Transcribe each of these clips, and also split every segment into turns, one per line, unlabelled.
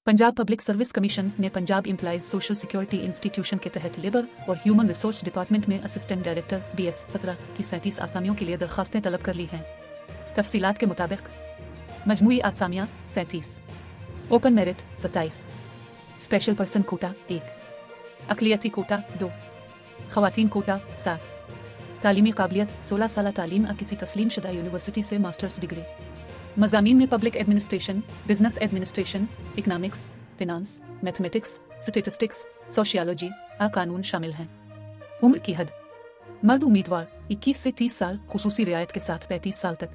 Punjab public service commission ने Punjab employees social security institution के तहत लेबर और ह्यूमन रिसोर्स डिपार्टमेंट में असिस्टेंट डायरेक्टर BS 17 की 37 आसामियों के लिए दरखास्तें तलब कर ली हैं। तफसीलात के मुताबिक मजमूई आसामियाँ 37, open merit 27, special person quota 1, अकलियती कोटा 2, खवातीन कोटा 7, तालीमी काबिलियत 16 साल तालीम किसी तस्लीम शुदा यूनिवर्सिटी से मास्टर्स डिग्री। मज़ामीन में public administration, business administration, economics, finance, mathematics, statistics, sociology कानून शामिल हैं। उम्र की हद मर्द उम्मीदवार 21 से 30 साल खुसूसी रियायत के साथ 35 साल तक,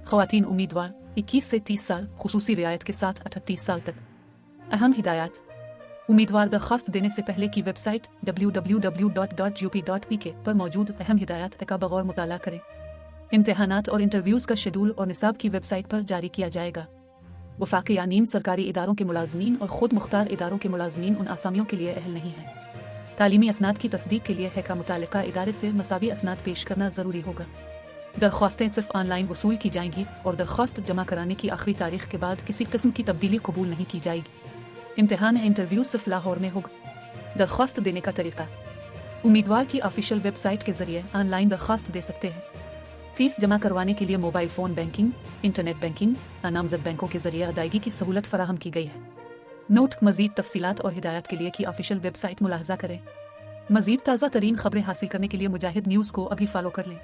ख़वातीन उम्मीदवार 21 से 30 साल खुसूसी रियायत के साथ 38 साल तक। अहम हिदायत उम्मीदवार दरख्वास्त देने से पहले की वेबसाइट www.up.pk पर मौजूद अहम हिदायत का बगौर मुताला करें। इम्तिहानात और इंटरव्यूज़ का शेड्यूल और निसाब की वेबसाइट पर जारी किया जाएगा। वफाकी या नीम सरकारी इदारों के मुलाजमीन और ख़ुद मुख्तार इदारों के मुलाजमीन उन आसामियों के लिए अहल नहीं है। तालीमी असनाद की तस्दीक के लिए हैका मुतालिका इदारे से मसावी असनाद पेश करना ज़रूरी होगा। दरख्वास्तें सिर्फ ऑनलाइन वसूल की जाएंगी और दरख्वास्त जमा कराने की आखिरी तारीख के बाद किसी किस्म की तब्दीली कबूल नहीं की जाएगी। इम्तिहान इंटरव्यू सिर्फ लाहौर में होगा। दरख्वास्त देने का तरीका उम्मीदवार की ऑफिशियल वेबसाइट के जरिए ऑनलाइन दरख्वास्त दे सकते हैं। फीस जमा करवाने के लिए mobile phone banking, internet banking नामजद बैंकों के जरिए अदायगी की सहूलत फराहम की गई है। नोट मज़ीद तफसीलात और हिदायत के लिए की ऑफिशियल वेबसाइट मुलाहजा करें। मज़ीद ताज़ा तरीन खबरें हासिल करने के लिए मुजाहिद न्यूज़ को अभी फॉलो कर लें।